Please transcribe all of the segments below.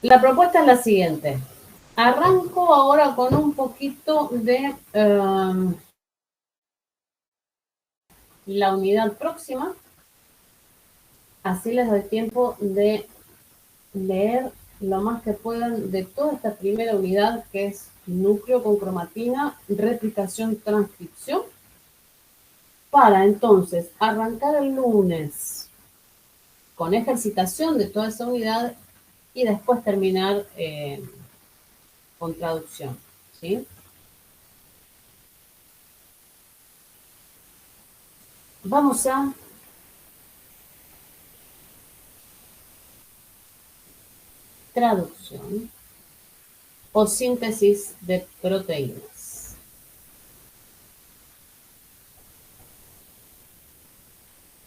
La propuesta es la siguiente. Arranco ahora con un poquito de la unidad próxima. Así les doy tiempo de leer lo más que puedan de toda esta primera unidad, que es núcleo con cromatina, replicación, transcripción, para entonces arrancar el lunes con ejercitación de toda esa unidad y después terminar con traducción, ¿sí? Vamos a traducción o síntesis de proteínas.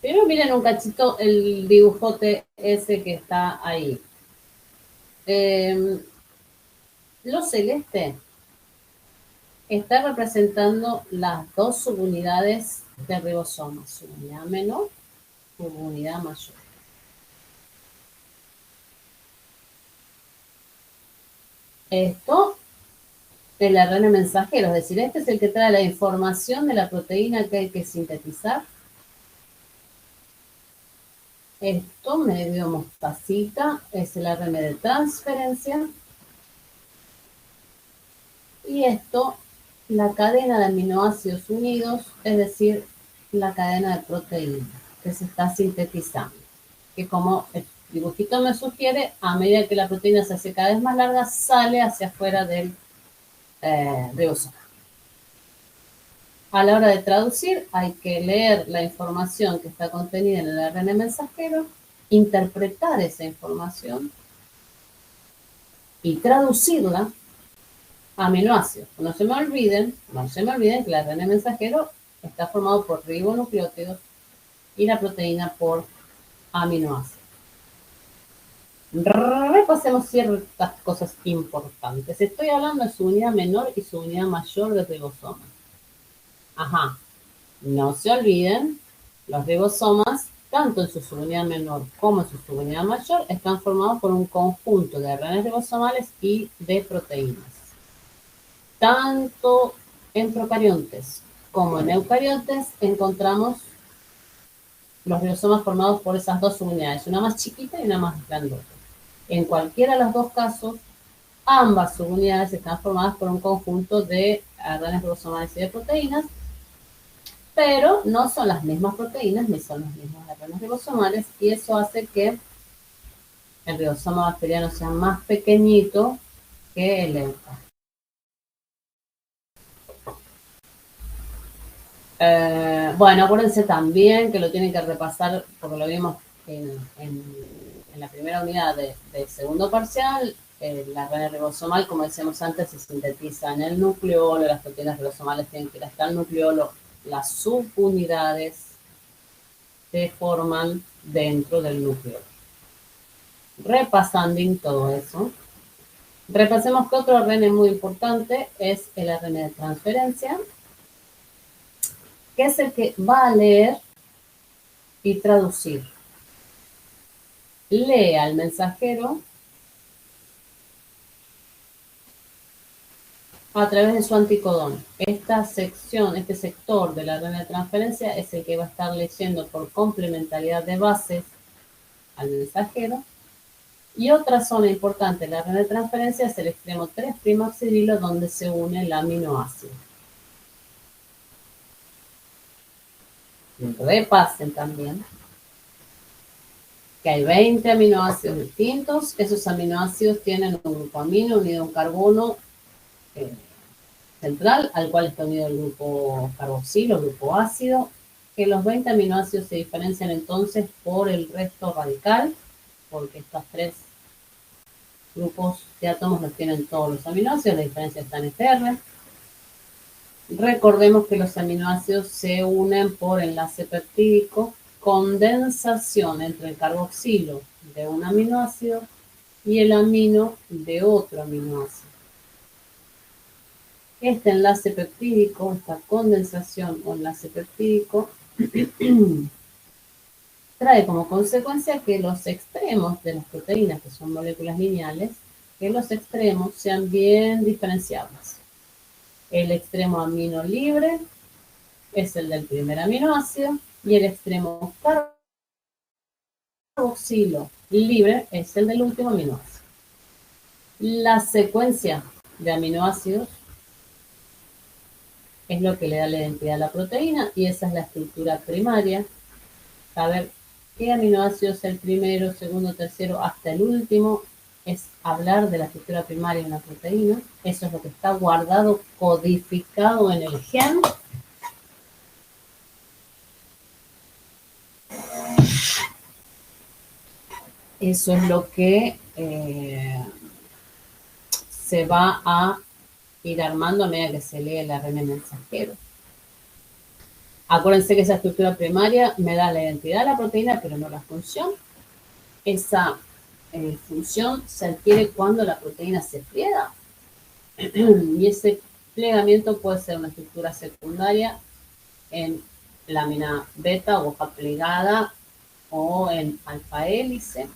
Pero miren un cachito el dibujote ese que está ahí. Lo celeste está representando las dos subunidades de ribosoma, subunidad menor, subunidad mayor. Esto el ARN mensajero, es decir, este es el que trae la información de la proteína que hay que sintetizar. Esto medio mostacita es el ARN de transferencia. Y esto, la cadena de aminoácidos unidos, es decir, la cadena de proteínas que se está sintetizando. Que como el dibujito me sugiere, a medida que la proteína se hace cada vez más larga, sale hacia afuera del ribosoma. A la hora de traducir, hay que leer la información que está contenida en el ARN mensajero, interpretar esa información y traducirla a aminoácidos. No se me olviden que el ARN mensajero está formado por ribonucleótidos y la proteína por aminoácidos. Repasemos ciertas cosas importantes. Estoy hablando de su unidad menor y su unidad mayor de ribosomas. Ajá, no se olviden, los ribosomas, tanto en su subunidad menor como en su subunidad mayor, están formados por un conjunto de RNAs ribosomales y de proteínas. Tanto en procariontes como en eucariontes encontramos los ribosomas formados por esas dos subunidades, una más chiquita y una más grandota. En cualquiera de los dos casos, ambas subunidades están formadas por un conjunto de RNAs ribosomales y de proteínas, pero no son las mismas proteínas ni son los mismos RNAs ribosomales, y eso hace que el ribosoma bacteriano sea más pequeñito que el euca. Bueno, acuérdense también que lo tienen que repasar, porque lo vimos en la primera unidad del segundo parcial. La RNA ribosomal, como decíamos antes, se sintetiza en el nucleolo, las proteínas ribosomales tienen que ir hasta el nucleolo, las subunidades se forman dentro del núcleo. Repasando todo eso, repasemos que otro RNA muy importante es el RNA de transferencia, que es el que va a leer y traducir. Lee al mensajero a través de su anticodón. Esta sección, este sector de la RNA de transferencia es el que va a estar leyendo por complementariedad de bases al mensajero. Y otra zona importante de la RNA de transferencia es el extremo 3' oxidrilo, donde se une el aminoácido. Repasen también que hay 20 aminoácidos distintos. Esos aminoácidos tienen un grupo amino unido a un carbono central, al cual está unido el grupo carboxilo, el grupo ácido, que los 20 aminoácidos se diferencian entonces por el resto radical, porque estos tres grupos de átomos los tienen todos los aminoácidos, la diferencia está en este R. Recordemos que los aminoácidos se unen por enlace peptídico, condensación entre el carboxilo de un aminoácido y el amino de otro aminoácido. Este enlace peptídico, esta condensación o enlace peptídico, trae como consecuencia que los extremos de las proteínas, que son moléculas lineales, que los extremos sean bien diferenciables. El extremo amino libre es el del primer aminoácido y el extremo carboxilo libre es el del último aminoácido. La secuencia de aminoácidos es lo que le da la identidad a la proteína y esa es la estructura primaria. Saber qué aminoácido es el primero, segundo, tercero, hasta el último, es hablar de la estructura primaria de una proteína. Eso es lo que está guardado, codificado en el gen. Eso es lo que se va a ir armando a medida que se lee el ARN mensajero. Acuérdense que esa estructura primaria me da la identidad de la proteína, pero no la función. Esa función se adquiere cuando la proteína se pliega. Y ese plegamiento puede ser una estructura secundaria en lámina beta o hoja plegada o en alfa hélice.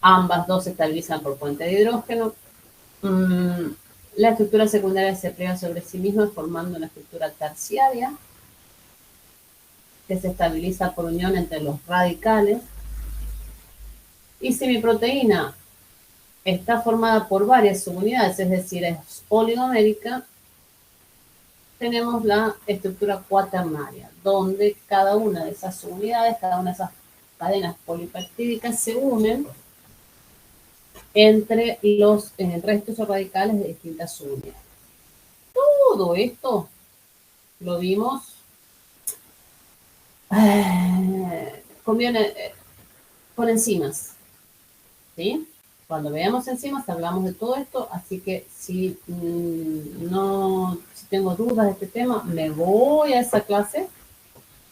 Ambas dos se estabilizan por puente de hidrógeno. La estructura secundaria se pliega sobre sí misma formando una estructura terciaria que se estabiliza por unión entre los radicales. Y si mi proteína está formada por varias subunidades, es decir, es oligomérica, tenemos la estructura cuaternaria, donde cada una de esas subunidades, cada una de esas cadenas polipeptídicas se unen entre los restos o radicales de distintas subunidades. Todo esto lo vimos con enzimas, ¿sí? Cuando veamos enzimas hablamos de todo esto, así que si tengo dudas de este tema, me voy a esa clase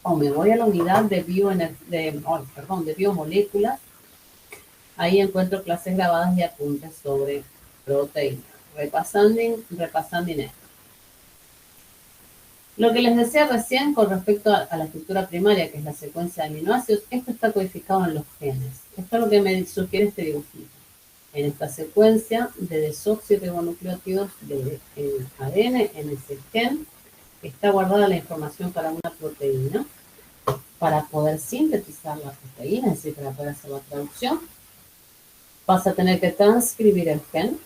o me voy a la unidad de biomoléculas. Ahí encuentro clases grabadas y apuntes sobre proteínas. Repasando esto. Lo que les decía recién con respecto a la estructura primaria, que es la secuencia de aminoácidos, esto está codificado en los genes. Esto es lo que me sugiere este dibujito. En esta secuencia de desoxirribonucleótidos de ADN, en ese gen, está guardada la información para una proteína, para poder sintetizar la proteína, es decir, para poder hacer la traducción. Vas a tener que transcribir el gen.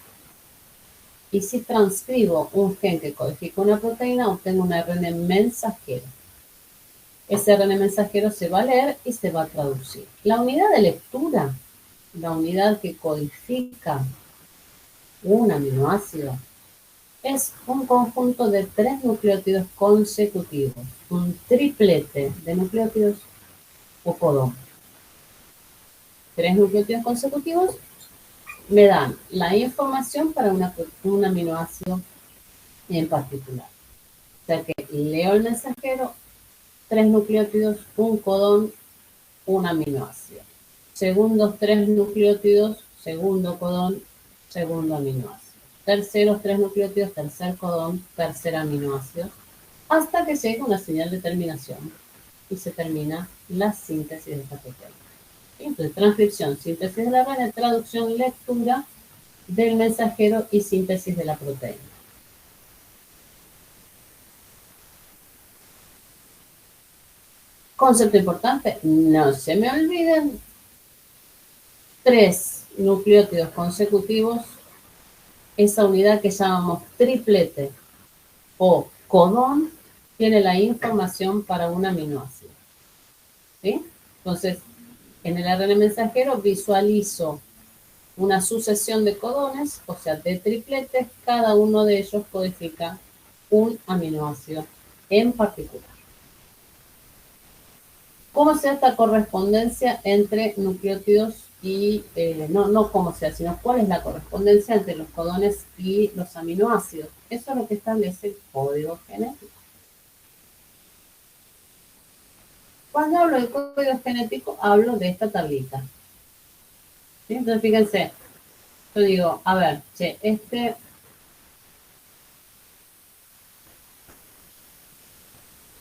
Y si transcribo un gen que codifica una proteína, obtengo un ARN mensajero. Ese ARN mensajero se va a leer y se va a traducir. La unidad de lectura, la unidad que codifica un aminoácido, es un conjunto de 3 nucleótidos consecutivos, un triplete de nucleótidos o codón. 3 nucleótidos consecutivos me dan la información para un aminoácido en particular. O sea que leo el mensajero, 3 nucleótidos, un codón, un aminoácido. Segundos 3 nucleótidos, segundo codón, segundo aminoácido. Terceros 3 nucleótidos, tercer codón, tercer aminoácido, hasta que llega una señal de terminación y se termina la síntesis de esta proteína. Entonces, transcripción, síntesis de la RNA, traducción, lectura del mensajero y síntesis de la proteína. Concepto importante, no se me olviden, 3 nucleótidos consecutivos, esa unidad que llamamos triplete o codón, tiene la información para un aminoácido. ¿Sí? Entonces, en el ARN mensajero visualizo una sucesión de codones, o sea, de tripletes, cada uno de ellos codifica un aminoácido en particular. ¿Cómo se da esta correspondencia entre nucleótidos y, no cómo se da, sino cuál es la correspondencia entre los codones y los aminoácidos? Eso es lo que establece el código genético. Cuando hablo de código genético, hablo de esta tablita. ¿Sí? Entonces, fíjense, yo digo, a ver, che, este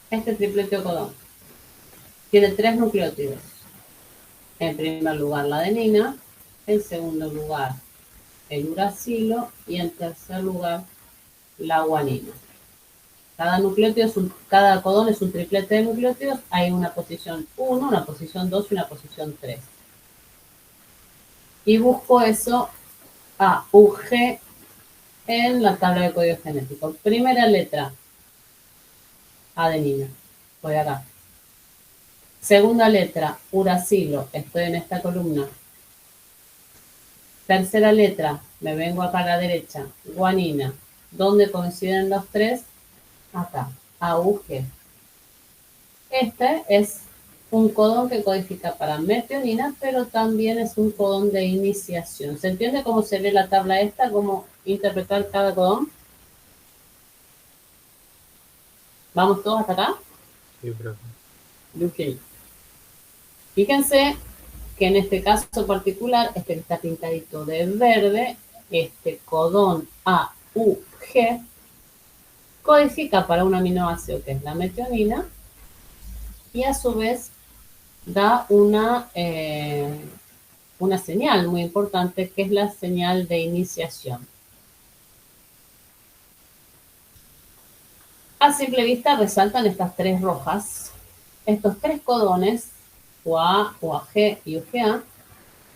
triplete o codón, tiene 3 nucleótidos. En primer lugar la adenina, en segundo lugar el uracilo y en tercer lugar la guanina. Cada codón es un triplete de nucleótidos. Hay una posición 1, una posición 2 y una posición 3. Y busco eso A, U, G en la tabla de código genético. Primera letra, adenina. Voy acá. Segunda letra, uracilo. Estoy en esta columna. Tercera letra, me vengo acá a la derecha. Guanina. ¿Dónde coinciden los tres? Acá. AUG. Este es un codón que codifica para metionina, pero también es un codón de iniciación. ¿Se entiende cómo se lee la tabla esta? ¿Cómo interpretar cada codón? ¿Vamos todos hasta acá? Sí, profe. Ok. Fíjense que en este caso particular, este que está pintadito de verde, este codón AUG, codifica para un aminoácido que es la metionina y a su vez da una señal muy importante que es la señal de iniciación. A simple vista resaltan estas tres rojas. Estos tres codones, UA, UAG y UGA,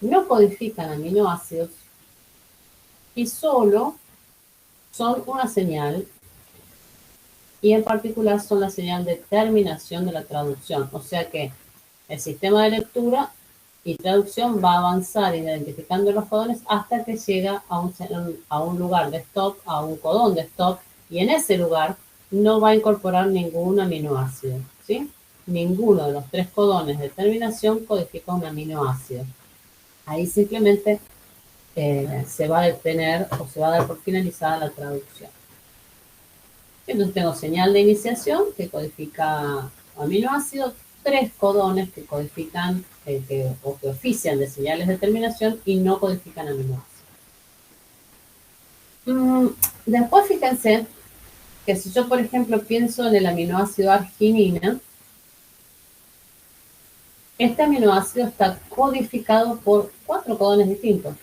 no codifican aminoácidos y solo son una señal, y en particular son la señal de terminación de la traducción. O sea que el sistema de lectura y traducción va a avanzar identificando los codones hasta que llega a un lugar de stop, a un codón de stop, y en ese lugar no va a incorporar ningún aminoácido, ¿sí? Ninguno de los tres codones de terminación codifica un aminoácido. Ahí simplemente se va a detener o se va a dar por finalizada la traducción. Entonces tengo señal de iniciación que codifica aminoácidos, tres codones que codifican o que ofician de señales de terminación y no codifican aminoácidos. Después fíjense que si yo, por ejemplo, pienso en el aminoácido arginina, este aminoácido está codificado por 4 codones distintos.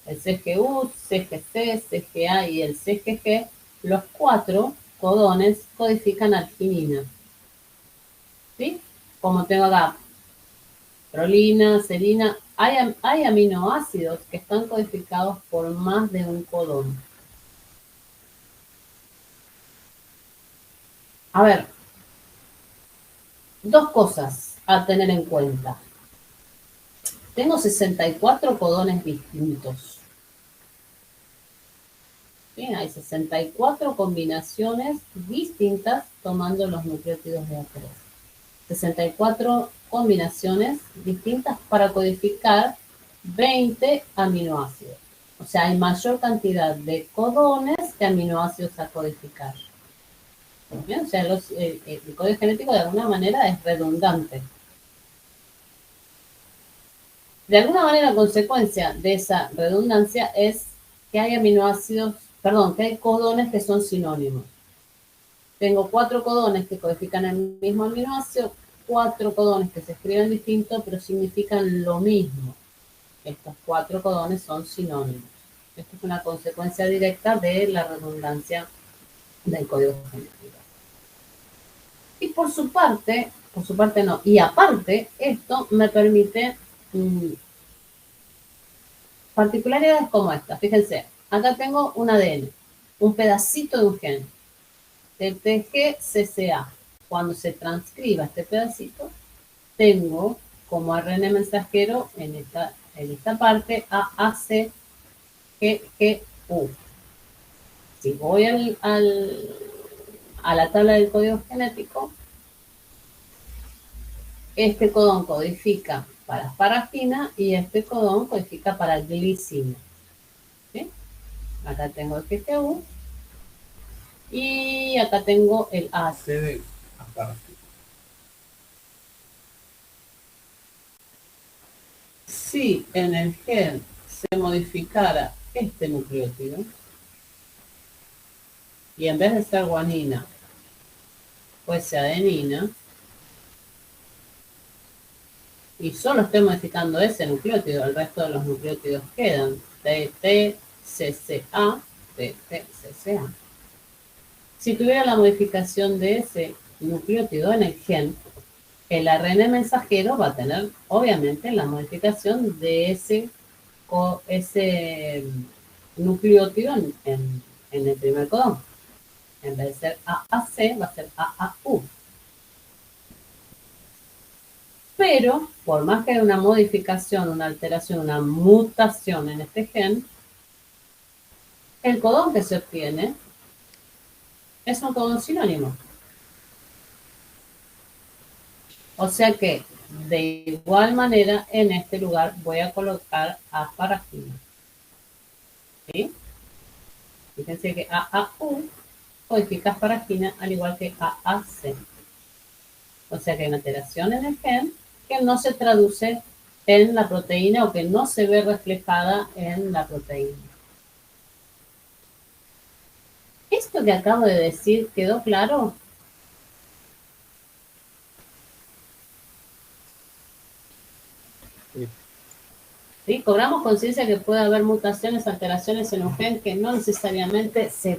El CGU, CGC, CGA y el CGG, los 4 codones codifican arginina. ¿Sí? Como tengo acá prolina, serina, hay aminoácidos que están codificados por más de un codón. A ver, dos cosas a tener en cuenta. Tengo 64 codones distintos. Bien, hay 64 combinaciones distintas tomando los nucleótidos de A3. 64 combinaciones distintas para codificar 20 aminoácidos. O sea, hay mayor cantidad de codones que aminoácidos a codificar. ¿Bien? O sea, el código genético de alguna manera es redundante. De alguna manera, consecuencia de esa redundancia es que hay aminoácidos, perdón, que hay codones que son sinónimos. Tengo 4 codones que codifican el mismo aminoácido, 4 codones que se escriben distinto, pero significan lo mismo. Estos 4 codones son sinónimos. Esto es una consecuencia directa de la redundancia del código genético. Y por su parte no, y aparte, esto me permite particularidades como esta. Fíjense, acá tengo un ADN, un pedacito de un gen, TTGCCA. Cuando se transcriba este pedacito, tengo como ARN mensajero en esta parte AACGGU. Si voy a la tabla del código genético, este codón codifica para asparagina y este codón codifica para glicina. ¿Sí? Acá tengo el GGU y acá tengo el AC de asparagina. Si en el gen se modificara este nucleótido y en vez de ser guanina fuese adenina, y solo estoy modificando ese nucleótido, el resto de los nucleótidos quedan. TTCCA, TTCCA. Si tuviera la modificación de ese nucleótido en el gen, el ARN mensajero va a tener, obviamente, la modificación de ese nucleótido en el primer codón. En vez de ser AAC, va a ser AAU. Pero, por más que haya una modificación, una alteración, una mutación en este gen, el codón que se obtiene es un codón sinónimo. O sea que, de igual manera, en este lugar voy a colocar asparagina. ¿Sí? Fíjense que AAU codifica asparagina al igual que AAC. O sea que hay una alteración en el gen que no se traduce en la proteína o que no se ve reflejada en la proteína. ¿Esto que acabo de decir quedó claro? Sí. ¿Sí? Cobramos conciencia que puede haber mutaciones, alteraciones en un gen que no necesariamente se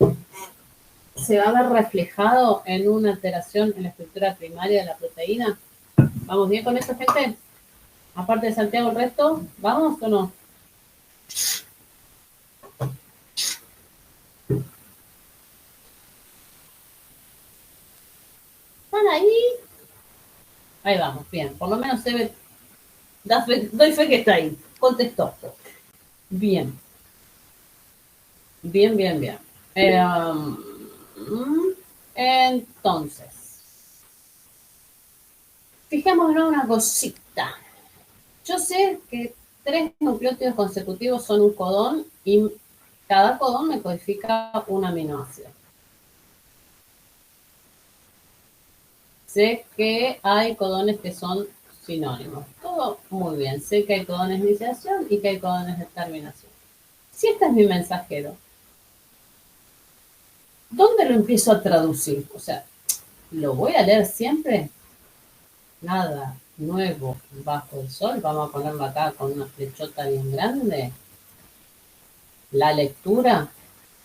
va a ver reflejado en una alteración en la estructura primaria de la proteína. ¿Vamos bien con esto, gente? Aparte de Santiago, el resto, ¿vamos o no? ¿Están ahí? Ahí vamos, bien. Por lo menos se ve, doy fe que está ahí. Contestó. Bien. Bien, bien, bien. Entonces, fijémonos en una cosita. Yo sé que 3 nucleótidos consecutivos son un codón y cada codón me codifica un aminoácido. Sé que hay codones que son sinónimos. Todo muy bien. Sé que hay codones de iniciación y que hay codones de terminación. Si este es mi mensajero, ¿dónde lo empiezo a traducir? O sea, ¿lo voy a leer siempre? Nada nuevo bajo el sol.' a ponerlo acá con una flechota bien grande. La lectura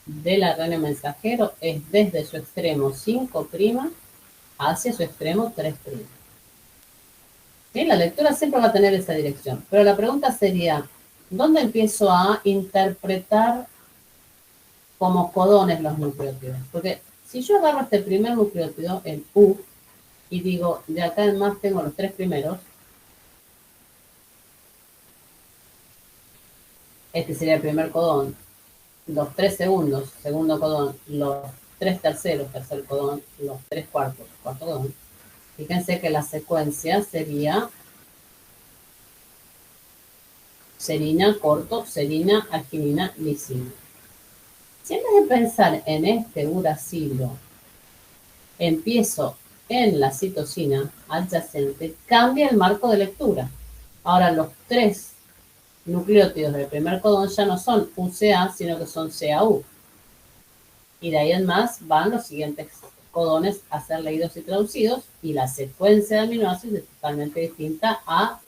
del ARN mensajero es desde su extremo 5' hacia su extremo 3'. ¿Sí? La lectura siempre va a tener esa dirección. Pero la pregunta sería, ¿dónde empiezo a interpretar como codones los nucleótidos? Porque si yo agarro este primer nucleótido, el U, y digo, de acá en más tengo los 3 primeros, este sería el primer codón, los 3 segundos, segundo codón, los 3 terceros, tercer codón, los 3 cuartos, cuarto codón. Fíjense que la secuencia sería serina, corto, serina, arginina, lisina. Si en vez de pensar en este uracilo, empiezo en la citosina adyacente, cambia el marco de lectura. Ahora los 3 nucleótidos del primer codón ya no son UCA, sino que son CAU. Y de ahí en más van los siguientes codones a ser leídos y traducidos, y la secuencia de aminoácidos es totalmente distinta al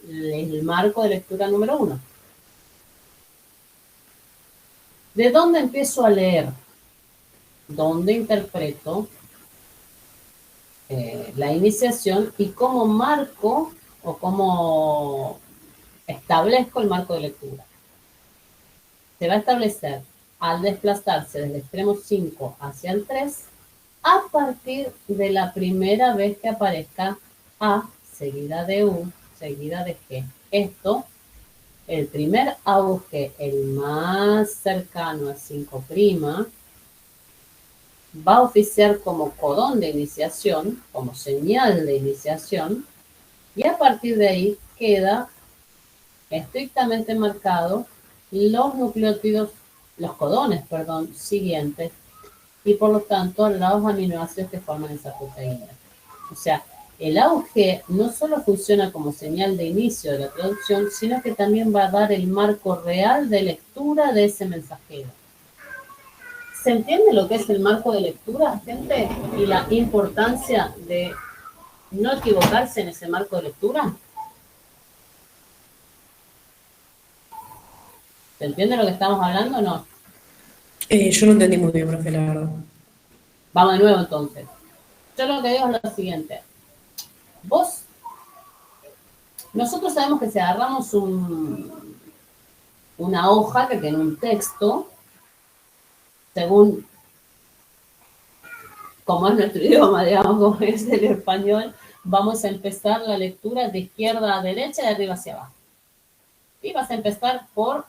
marco de lectura número 1. ¿De dónde empiezo a leer? ¿Dónde interpreto la iniciación y cómo marco o cómo establezco el marco de lectura? Se va a establecer al desplazarse del extremo 5 hacia el 3 a partir de la primera vez que aparezca A seguida de U seguida de G. Esto, el primer auge, el más cercano a 5', va a oficiar como codón de iniciación, como señal de iniciación, y a partir de ahí queda estrictamente marcado los nucleótidos, los codones, perdón, siguientes, y por lo tanto los aminoácidos que forman esa proteína. O sea, el auge no solo funciona como señal de inicio de la traducción, sino que también va a dar el marco real de lectura de ese mensajero. ¿Se entiende lo que es el marco de lectura, gente? Y la importancia de no equivocarse en ese marco de lectura. ¿Se entiende lo que estamos hablando o no? Yo no entendí muy bien, profe, la verdad. Vamos de nuevo entonces. Yo lo que digo es lo siguiente. Vos, nosotros sabemos que si agarramos una hoja que tiene un texto, según como es nuestro idioma, digamos, como es el español, vamos a empezar la lectura de izquierda a derecha y de arriba hacia abajo. Y vas a empezar por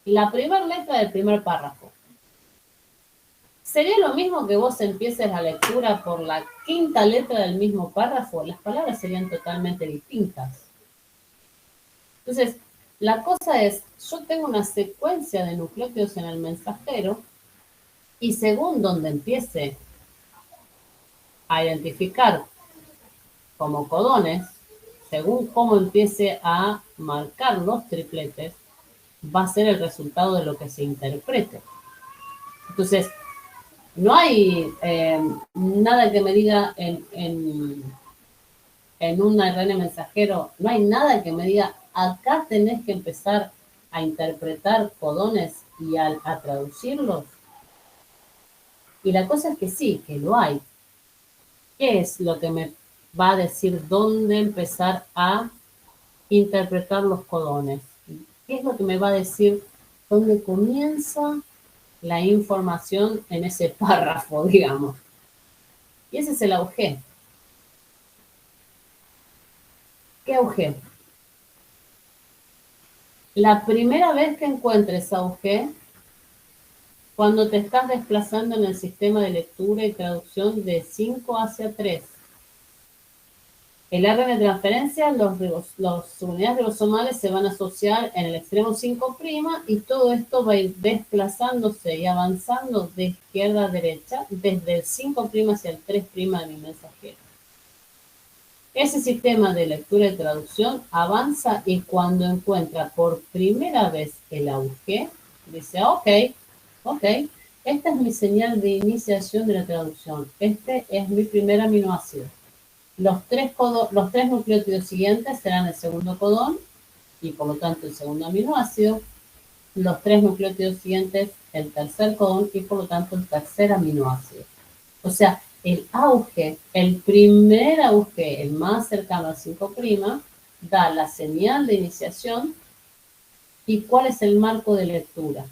la primera letra del primer párrafo. ¿Sería lo mismo que vos empieces la lectura por la quinta letra del mismo párrafo? Las palabras serían totalmente distintas. Entonces, la cosa es, yo tengo una secuencia de nucleótidos en el mensajero y según donde empiece a identificar como codones, según cómo empiece a marcar los tripletes, va a ser el resultado de lo que se interprete. Entonces, no hay nada que me diga en un ARN mensajero, no hay nada que me diga, acá tenés que empezar a interpretar codones y a traducirlos. Y la cosa es que sí, que lo hay. ¿Qué es lo que me va a decir dónde empezar a interpretar los codones? ¿Qué es lo que me va a decir dónde comienza la información en ese párrafo, digamos? Y ese es el auge. ¿Qué auge? La primera vez que encuentres auge, cuando te estás desplazando en el sistema de ', y traducción de 5 hacia 3. El ARN de transferencia, las unidades ribosomales se van a asociar en el extremo 5' y todo esto va a ir desplazándose y avanzando de izquierda a derecha desde el 5' hacia el 3' de mi mensajero. Ese sistema de lectura y traducción avanza y cuando encuentra por primera vez el auge, dice, ok, esta es mi señal de iniciación de la traducción, este es mi primer aminoácido. Los tres nucleótidos siguientes serán el segundo codón y por lo tanto el segundo aminoácido. Los tres nucleótidos siguientes el tercer codón y por lo tanto el tercer aminoácido. O sea, el auge, el primer auge, el más cercano al 5', da la señal de iniciación y cuál es el marco de lectura.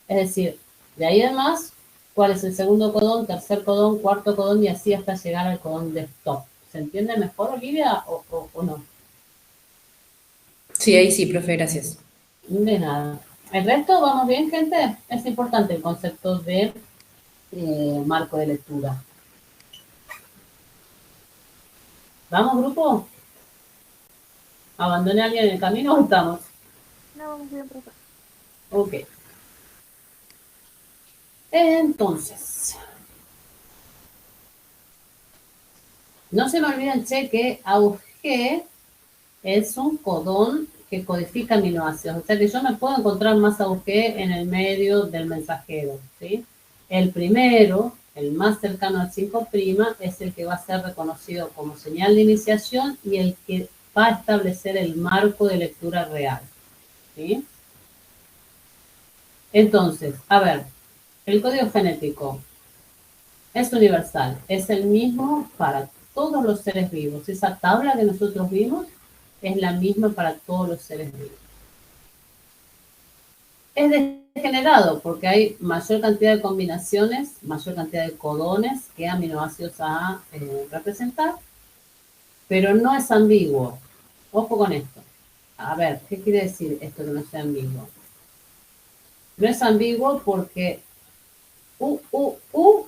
Es decir, de ahí además, cuál es el segundo codón, tercer codón, cuarto codón y así hasta llegar al codón de stop. ¿Se entiende mejor, Olivia, o no? Sí, ahí sí, profe, gracias. De nada. El resto, ¿vamos bien, gente? Es importante el concepto de marco de lectura. ¿Vamos, grupo? ¿Abandone a alguien en el camino o estamos? No, vamos bien, profe. Ok. Entonces, no se me olviden, che, que AUG es un codón que codifica aminoácidos. O sea que yo me puedo encontrar más AUG en el medio del mensajero, ¿sí? El primero, el más cercano al 5', es el que va a ser reconocido como señal de iniciación y el que va a establecer el marco de lectura real, ¿sí? Entonces, a ver, el código genético es universal, es el mismo para todos los seres vivos. Esa tabla que nosotros vimos es la misma para todos los seres vivos. Es degenerado porque hay mayor cantidad de combinaciones, mayor cantidad de codones que aminoácidos a representar, pero no es ambiguo. Ojo con esto. A ver, ¿qué quiere decir esto que no sea ambiguo? No es ambiguo porque U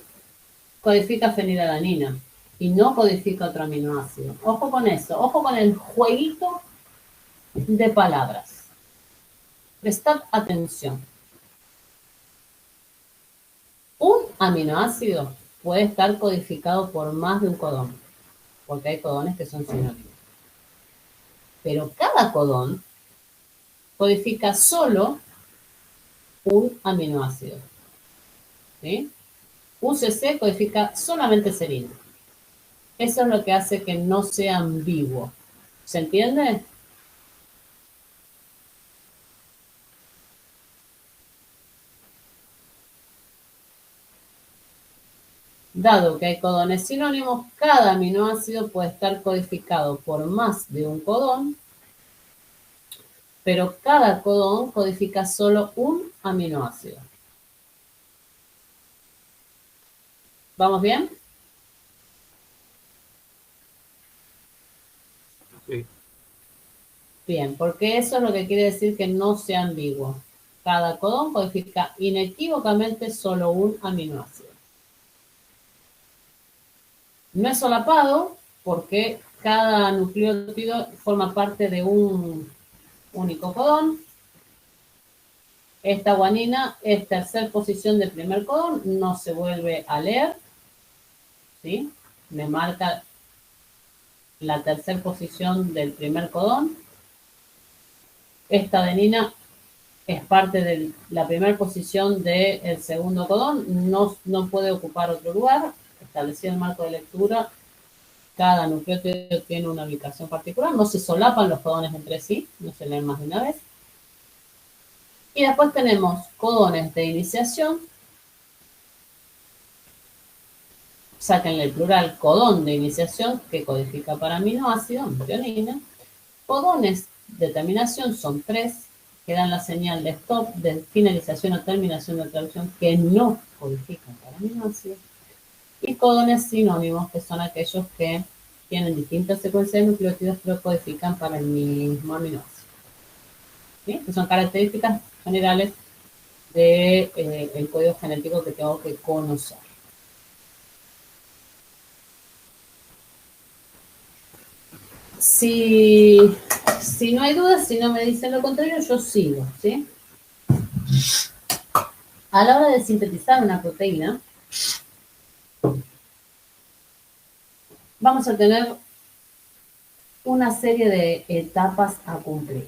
codifica fenilalanina y no codifica otro aminoácido. Ojo con eso, ojo con el jueguito de palabras. Prestad atención. Un aminoácido puede estar codificado por más de un codón, porque hay codones que son sinónimos. Pero cada codón codifica solo un aminoácido. ¿Sí? UCC codifica solamente serina. Eso es lo que hace que no sea ambiguo. ¿Se entiende? Dado que hay codones sinónimos, cada aminoácido puede estar codificado por más de un codón, pero cada codón codifica solo un aminoácido. ¿Vamos bien? Sí. Bien, porque eso es lo que quiere decir que no sea ambiguo. Cada codón codifica inequívocamente solo un aminoácido. No es solapado porque cada nucleótido forma parte de un único codón. Esta guanina es tercera posición del primer codón, no se vuelve a leer, ¿sí? Me marca la tercera posición del primer codón. Esta adenina es parte de la primera posición del segundo codón, no puede ocupar otro lugar. Establecido el marco de lectura, cada nucleótido tiene una ubicación particular, no se solapan los codones entre sí, no se leen más de una vez. Y después tenemos codones de iniciación, sáquenle el plural, codón de iniciación, que codifica para aminoácido, metionina. Codones de terminación son 3, que dan la señal de stop, de finalización o terminación de traducción, que no codifican para aminoácidos. Y codones sinónimos, que son aquellos que tienen distintas secuencias de nucleótidos, pero codifican para el mismo aminoácido. ¿Sí? Que son características generales del código genético que tengo que conocer. Si no hay dudas, si no me dicen lo contrario, yo sigo, ¿sí? A la hora de sintetizar una proteína, vamos a tener una serie de etapas a cumplir.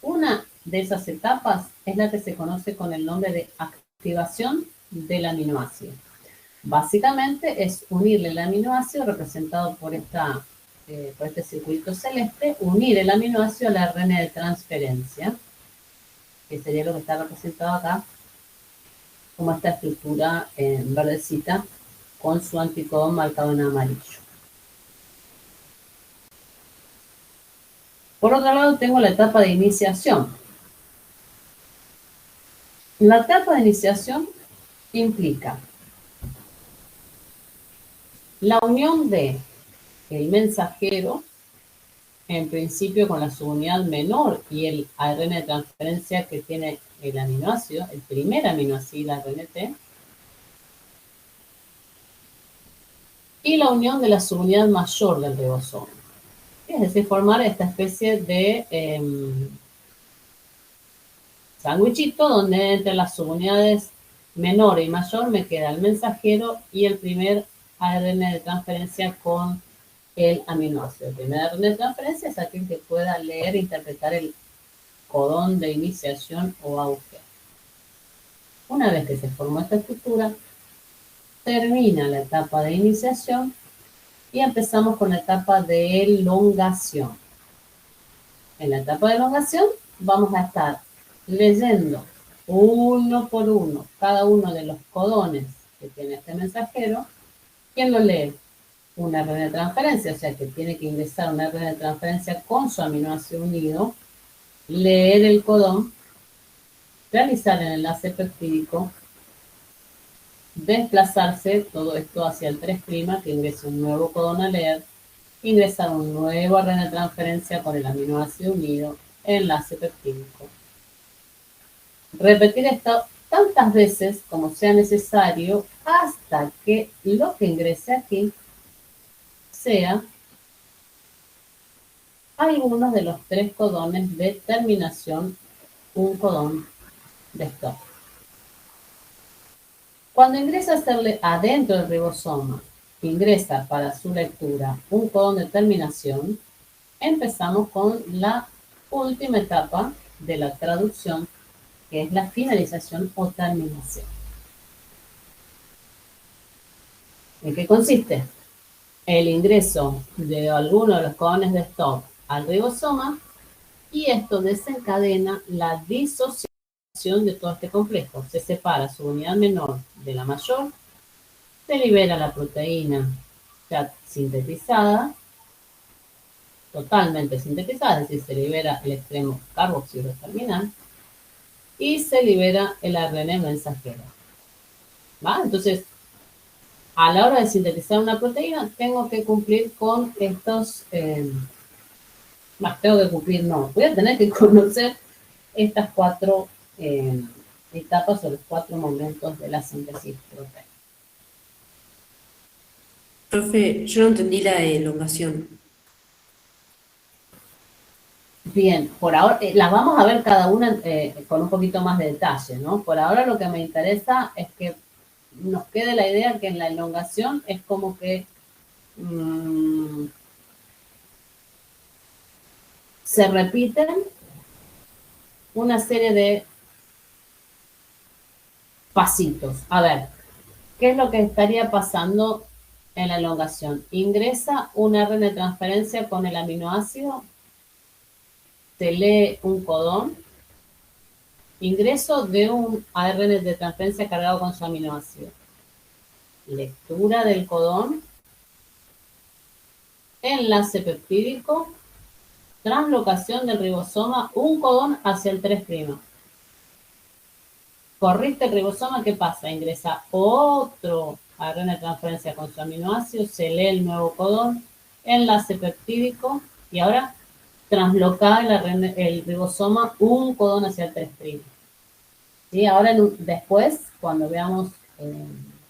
Una de esas etapas es la que se conoce con el nombre de activación del aminoácido. Básicamente es unirle el aminoácido representado por este circuito celeste, unir el aminoácido al ARN de transferencia, que sería lo que está representado acá, como esta estructura en verdecita con su anticodón marcado en amarillo. Por otro lado, tengo la etapa de iniciación. La etapa de iniciación implica la unión de el mensajero, en principio con la subunidad menor y el ARN de transferencia que tiene el aminoácido, el primer aminoácido, RNT, y la unión de la subunidad mayor del ribosoma. Es decir, formar esta especie de sándwichito donde entre las subunidades menor y mayor me queda el mensajero y el primer ARN de transferencia con el aminoácido. El primer ARN de transferencia es aquel que pueda leer e interpretar el codón de iniciación o agujero. Una vez que se formó esta estructura, termina la etapa de iniciación y empezamos con la etapa de elongación. En la etapa de elongación vamos a estar leyendo uno por uno cada uno de los codones que tiene este mensajero. ¿Quién lo lee? Un ARN de transferencia, o sea que tiene que ingresar un ARN de transferencia con su aminoácido unido, leer el codón, realizar el enlace peptídico, desplazarse todo esto hacia el 3' que ingresa un nuevo codón a leer, ingresar un nuevo ARN de transferencia con el aminoácido unido, enlace peptídico. Repetir esto tantas veces como sea necesario hasta que lo que ingrese aquí sea algunos de los 3 codones de terminación, un codón de stop. Cuando ingresa a hacerle adentro del ribosoma, ingresa para su lectura un codón de terminación, empezamos con la última etapa de la traducción, que es la finalización o terminación. ¿En qué consiste? El ingreso de alguno de los codones de stop al ribosoma y esto desencadena la disociación de todo este complejo. Se separa su unidad menor de la mayor se libera la proteína ya sintetizada, totalmente sintetizada, es decir, se libera el extremo carboxilo terminal y se libera el ARN mensajero. ¿Va? Entonces, a la hora de sintetizar una proteína, tengo que cumplir con estos, más tengo que cumplir, no, voy a tener que conocer estas cuatro etapas o los cuatro momentos de la síntesis proteica. Profe, yo no entendí la elongación. Bien, por ahora las vamos a ver cada una con un poquito más de detalle, ¿no? Por ahora lo que me interesa es que nos quede la idea que en la elongación es como que se repiten una serie de pasitos. A ver, ¿qué es lo que estaría pasando en la elongación? Ingresa un ARN de transferencia con el aminoácido, se lee un codón, ingreso de un ARN de transferencia cargado con su aminoácido, lectura del codón, enlace peptídico, translocación del ribosoma, un codón hacia el 3'. Corriste el ribosoma, ¿qué pasa? Ingresa otro ARN de transferencia con su aminoácido, se lee el nuevo codón, enlace peptídico y ahora transloca el ribosoma un codón hacia el 3'. ¿Sí? Ahora después, cuando veamos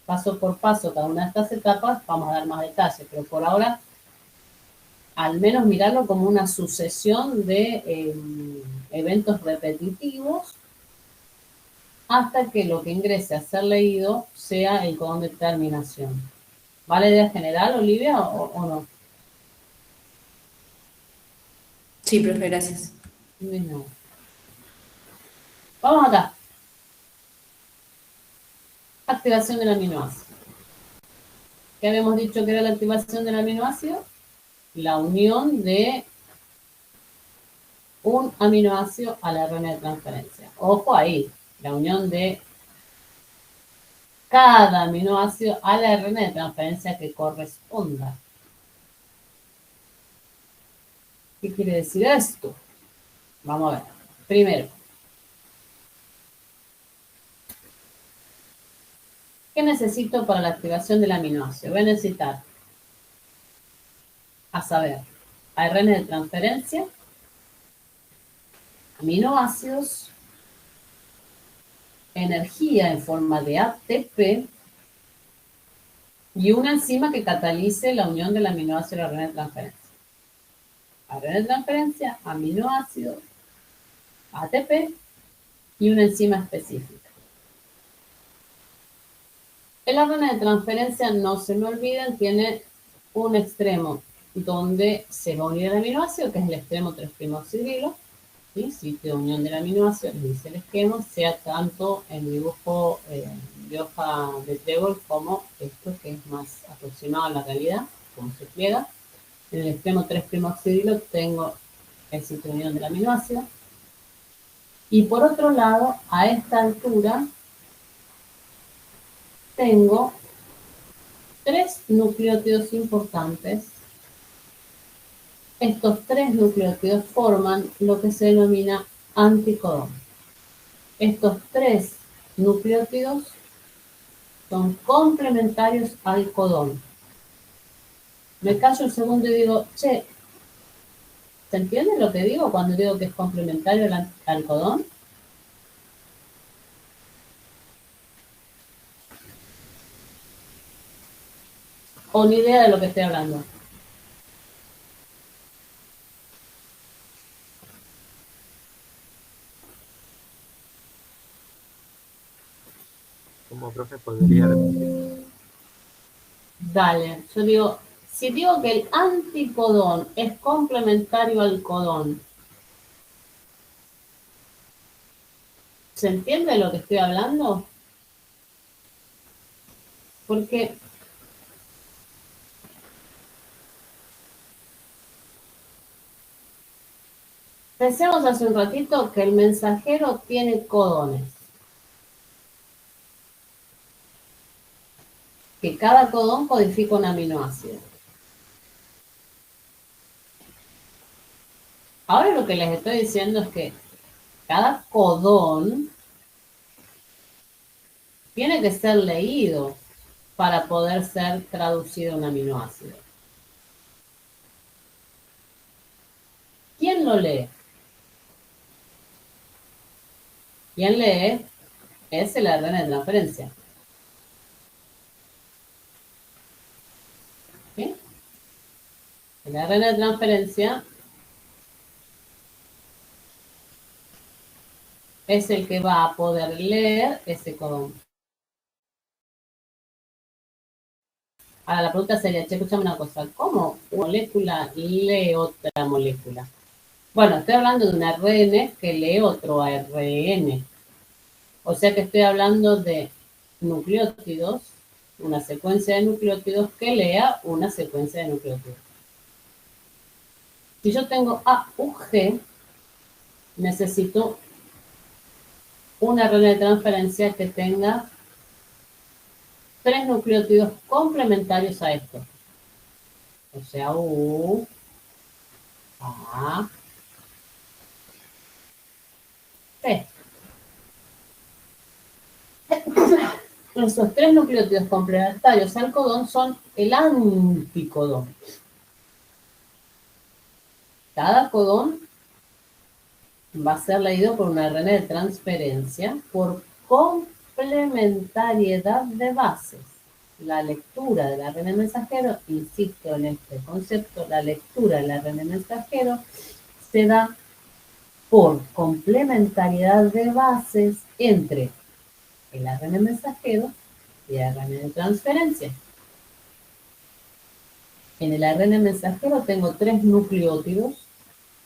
paso por paso cada una de estas etapas, vamos a dar más detalles, pero por ahora al menos mirarlo como una sucesión de eventos repetitivos hasta que lo que ingrese a ser leído sea el codón de terminación. ¿Va la idea general, Olivia, o no? Sí, profe, gracias. No. Vamos acá. Activación del aminoácido. ¿Qué habíamos dicho que era la activación del aminoácido? La unión de un aminoácido al ARN de transferencia. Ojo ahí, la unión de cada aminoácido al ARN de transferencia que corresponda. ¿Qué quiere decir esto? Vamos a ver. Primero, ¿qué necesito para la activación del aminoácido? Voy a necesitar, a saber, ARN de transferencia, aminoácidos, energía en forma de ATP y una enzima que catalice la unión del aminoácido y la ARN de transferencia. ARN de transferencia, aminoácidos, ATP y una enzima específica. El ARN de transferencia, no se me olviden, tiene un extremo donde se va a unir el aminoácido, que es el extremo 3' oxidrilo, ¿sí? Sitio de unión del aminoácido, les dice el esquema, sea tanto en dibujo de hoja de trébol como esto, que es más aproximado a la realidad, como se pliega. En el extremo 3' oxidrilo tengo el sitio de unión del aminoácido. Y por otro lado, a esta altura, tengo 3 nucleótidos importantes. Estos 3 nucleótidos forman lo que se denomina anticodón. Estos 3 nucleótidos son complementarios al codón. Me callo un segundo y digo, che, ¿se entiende lo que digo cuando digo que es complementario al codón? ¿O ni idea de lo que estoy hablando? Como profe podría repetir. Dale, yo digo, si digo que el anticodón es complementario al codón, ¿se entiende lo que estoy hablando? Porque decíamos hace un ratito que el mensajero tiene codones, que cada codón codifica un aminoácido. Ahora lo que les estoy diciendo es que cada codón tiene que ser leído para poder ser traducido a un aminoácido. ¿Quién lo lee? Quien lee es el ARN de transferencia. ¿Sí? El ARN de transferencia es el que va a poder leer ese codón. Ahora la pregunta sería, che, escúchame una cosa, ¿cómo una molécula lee otra molécula? Bueno, estoy hablando de un ARN que lee otro ARN. O sea que estoy hablando de nucleótidos, una secuencia de nucleótidos que lea una secuencia de nucleótidos. Si yo tengo AUG, necesito un ARN de transferencia que tenga 3 nucleótidos complementarios a esto. O sea, U, A, T. Esos 3 nucleótidos complementarios al codón son el anticodón. Cada codón va a ser leído por un ARN de transferencia por complementariedad de bases. La lectura del ARN mensajero, insisto en este concepto, la lectura del ARN mensajero se da por complementariedad de bases entre el ARN mensajero y el ARN de transferencia. En el ARN mensajero tengo 3 nucleótidos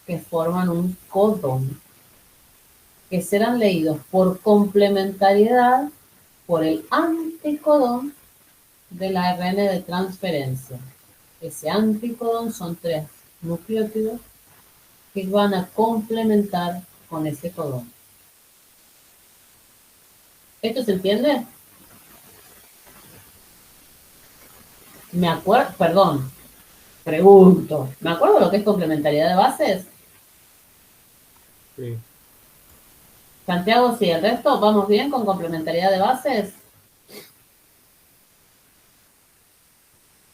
que forman un codón, que serán leídos por complementariedad por el anticodón del ARN de transferencia. Ese anticodón son 3 nucleótidos que van a complementar con ese codón. ¿Esto se entiende? Me acuerdo, perdón, pregunto, ¿me acuerdo lo que es complementariedad de bases? Sí. Santiago, sí, el resto, ¿vamos bien con complementariedad de bases?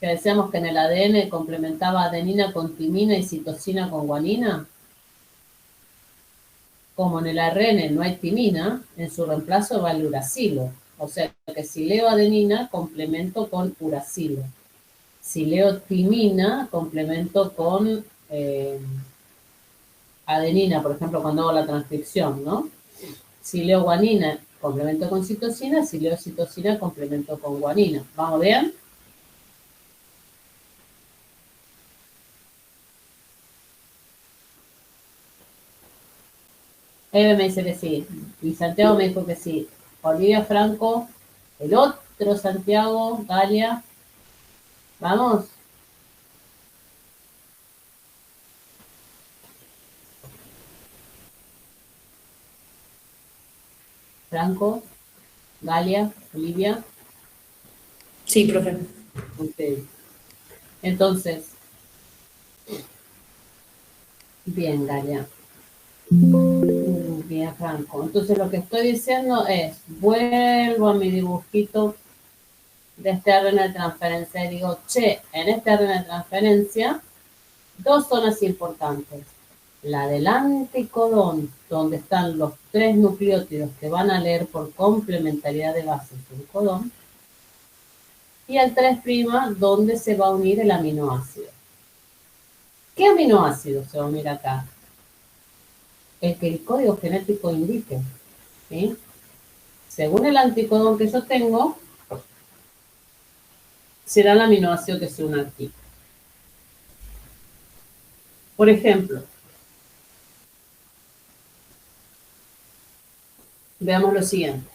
Que decíamos que en el ADN complementaba adenina con timina y citosina con guanina. Como en el ARN no hay timina, en su reemplazo va el uracilo. O sea que si leo adenina, complemento con uracilo. Si leo timina, complemento con adenina, por ejemplo, cuando hago la transcripción, ¿no? Si leo guanina, complemento con citosina. Si leo citosina, complemento con guanina. ¿Vamos bien? Eve me dice que sí. Y Santiago me dijo que sí. Olivia Franco, el otro Santiago, Galia. ¿Vamos? Franco, Galia, Olivia. Sí, profe. Ok. Entonces, bien, Galia. Bien, Franco. Entonces lo que estoy diciendo es, vuelvo a mi dibujito de este ARN de transferencia y digo, che, en este ARN de transferencia, 2 zonas importantes. La del anticodón, donde están los 3 nucleótidos que van a leer por complementariedad de bases un codón, y el 3', donde se va a unir el aminoácido. ¿Qué aminoácido se va a unir acá? El que el código genético indique, ¿sí? Según el anticodón que yo tengo, será el aminoácido que se une aquí. Por ejemplo, veamos lo siguiente.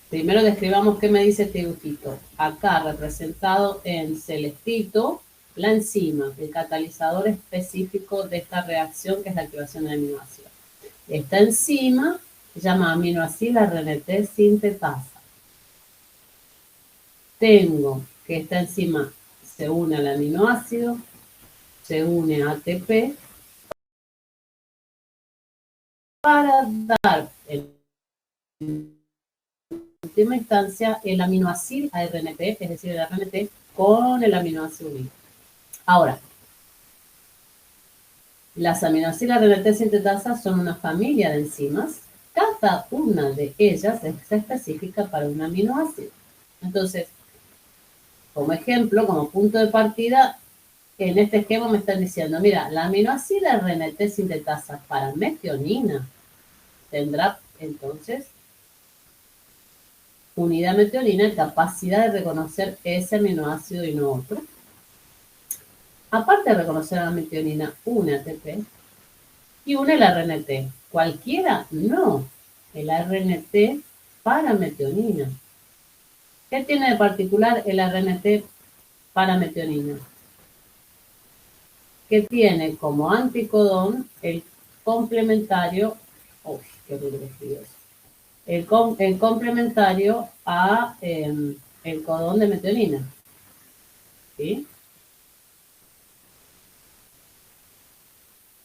Primero describamos qué me dice este dibujito. Acá representado en celestito, la enzima, el catalizador específico de esta reacción que es la activación del aminoácido. Esta enzima se llama aminoácido RNT sintetasa. tengo que esta enzima se une al aminoácido, se une a ATP, para dar en última instancia el aminoácido ARNT, es decir, el RNT con el aminoácido unido. Ahora, las aminoácidos RNT sintetasas son una familia de enzimas. Cada una de ellas es específica para un aminoácido. Entonces, como ejemplo, como punto de partida, en este esquema me están diciendo, mira, la aminoácido RNT sintetasa para metionina tendrá entonces unidad metionina, capacidad de reconocer ese aminoácido y no otro. Aparte de reconocer a la metionina, une ATP y une el RNT. Cualquiera, no. El RNT para metionina. ¿Qué tiene de particular el RNT para metionina? Que tiene como anticodón el complementario, uy, qué horrible escribir eso. El complementario a el codón de metionina. ¿Sí?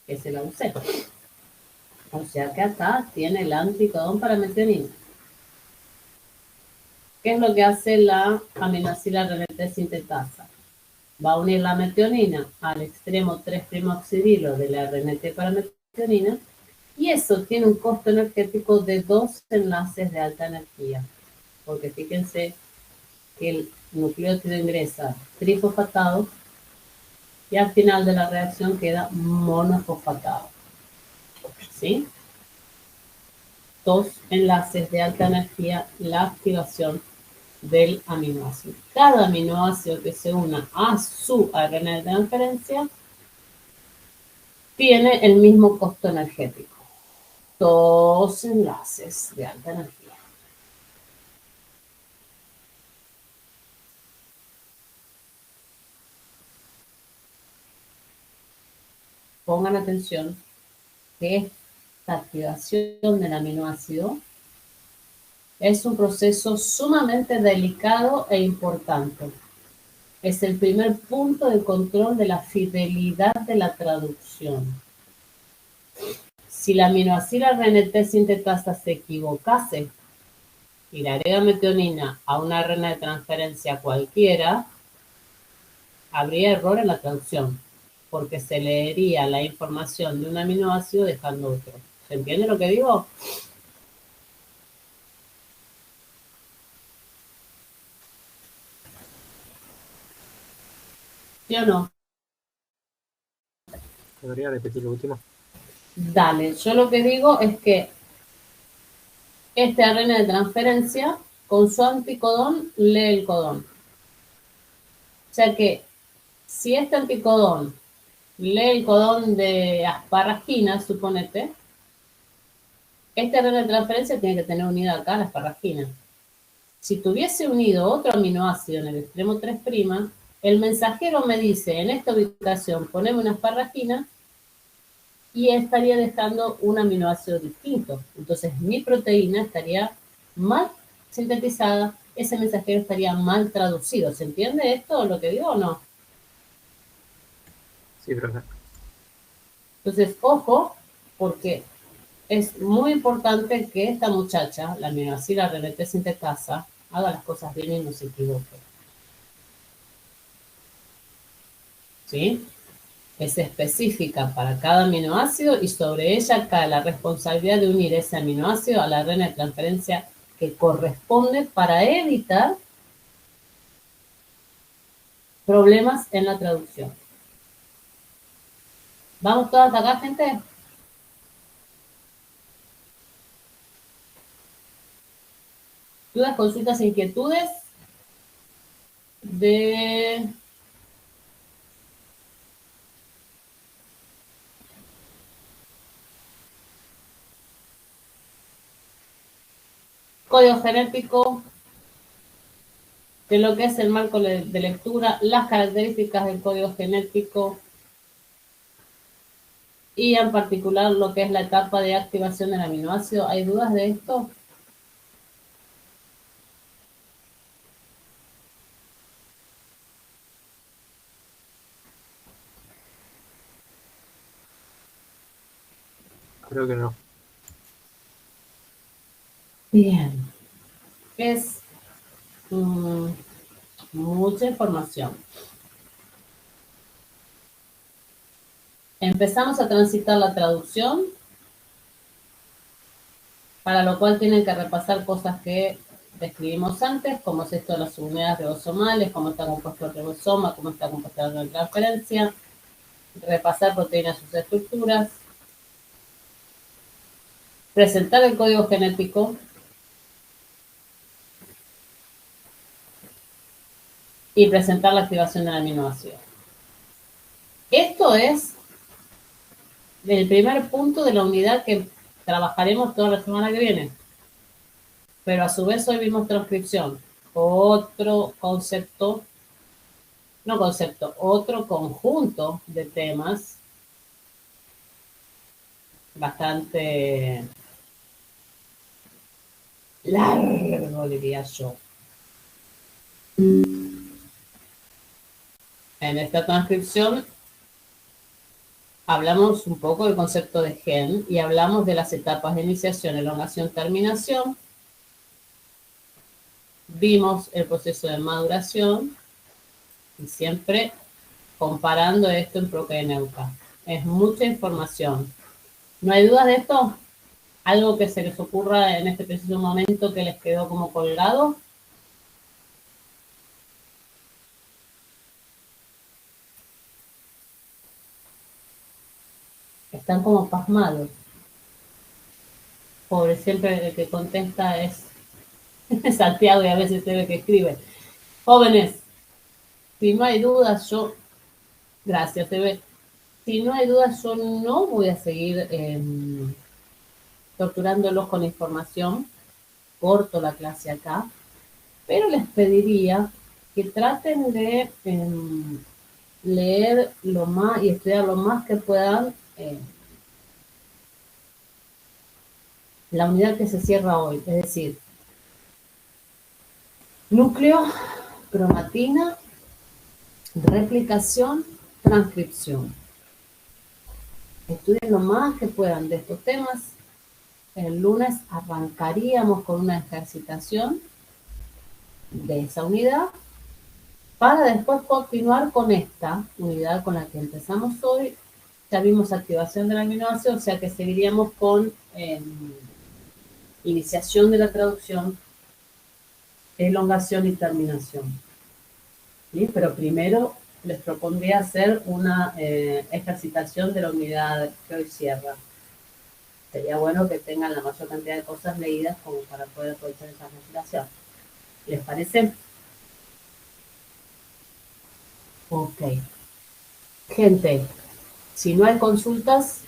Que se la usé. O sea que acá tiene el anticodón para metionina. ¿Qué es lo que hace la aminoácida RNT sintetasa? Va a unir la metionina al extremo 3'-oxidilo de la RNT para metionina y eso tiene un costo energético de 2 enlaces de alta energía. Porque fíjense que el nucleótido ingresa trifosfatado y al final de la reacción queda monofosfatado. ¿Sí? 2 enlaces de alta energía, la activación del aminoácido. Cada aminoácido que se una a su ARN de transferencia tiene el mismo costo energético. 2 enlaces de alta energía. Pongan atención que esta activación del aminoácido es un proceso sumamente delicado e importante. Es el primer punto de control de la fidelidad de la traducción. Si la aminoácido RNT sintetasa se equivocase y le agrega metionina a una RN de transferencia cualquiera, habría error en la traducción, porque se leería la información de un aminoácido dejando otro. ¿Se entiende lo que digo? ¿Sí o no? ¿Podría repetir lo último? Dale, yo lo que digo es que este ARN de transferencia con su anticodón lee el codón. O sea que si este anticodón lee el codón de asparagina, suponete, este ARN de transferencia tiene que tener unida acá la asparagina. Si tuviese unido otro aminoácido en el extremo 3', el mensajero me dice, en esta ubicación poneme una asparagina y estaría dejando un aminoácido distinto. Entonces mi proteína estaría mal sintetizada, ese mensajero estaría mal traducido. ¿Se entiende esto, lo que digo o no? Sí, profe. Entonces, ojo, porque es muy importante que esta muchacha, la aminoácida RNT sintetasa, haga las cosas bien y no se equivoque. ¿Sí? Es específica para cada aminoácido y sobre ella cae la responsabilidad de unir ese aminoácido a la ARN de transferencia que corresponde para evitar problemas en la traducción. ¿Vamos todas acá, gente? ¿Dudas, consultas, inquietudes? De código genético, de lo que es el marco de lectura, las características del código genético y en particular lo que es la etapa de activación del aminoácido. ¿Hay dudas de esto? creo que no. Bien. Es mucha información. Empezamos a transitar la traducción, para lo cual tienen que repasar cosas que describimos antes, como es esto de las unidades ribosomales, cómo está compuesto el ribosoma, cómo está compuesta la transferencia, repasar proteínas y sus estructuras, presentar el código genético y presentar la activación del aminoácido. Esto es el primer punto de la unidad que trabajaremos toda la semana que viene. Pero a su vez hoy vimos transcripción, otro concepto, no concepto, otro conjunto de temas bastante largo, diría yo. En esta transcripción hablamos un poco del concepto de gen y hablamos de las etapas de iniciación, elongación, terminación. Vimos el proceso de maduración y siempre comparando esto en Procaineuca. Es mucha información. ¿No hay dudas de esto? ¿Algo que se les ocurra en este preciso momento que les quedó como colgado? Están como pasmados. Pobre, siempre el que contesta es Santiago y a veces se ve que escribe. Jóvenes, si no hay dudas, yo... Gracias, Eve. Si no hay dudas, yo no voy a seguir torturándolos con información. Corto la clase acá. Pero les pediría que traten de leer lo más y estudiar lo más que puedan la unidad que se cierra hoy. Es decir, núcleo, cromatina, replicación, transcripción. Estudien lo más que puedan de estos temas. El lunes arrancaríamos con una ejercitación de esa unidad para después continuar con esta unidad con la que empezamos hoy. Ya vimos activación del aminoácido, o sea que seguiríamos con iniciación de la traducción, elongación y terminación. ¿Sí? Pero primero les propondría hacer una ejercitación de la unidad que hoy cierra. Sería bueno que tengan la mayor cantidad de cosas leídas como para poder aprovechar esa ejercitación. ¿Les parece? Ok. Gente, si no hay consultas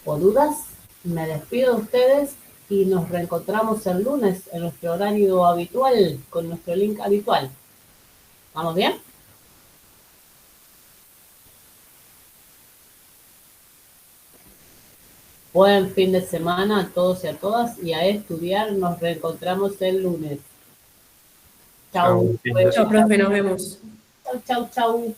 o dudas, me despido de ustedes y nos reencontramos el lunes en nuestro horario habitual, con nuestro link habitual. ¿Vamos bien? Buen fin de semana a todos y a todas y a estudiar. Nos reencontramos el lunes. Chau. Chau. Chao, profe, nos vemos. Chau, chau, chau.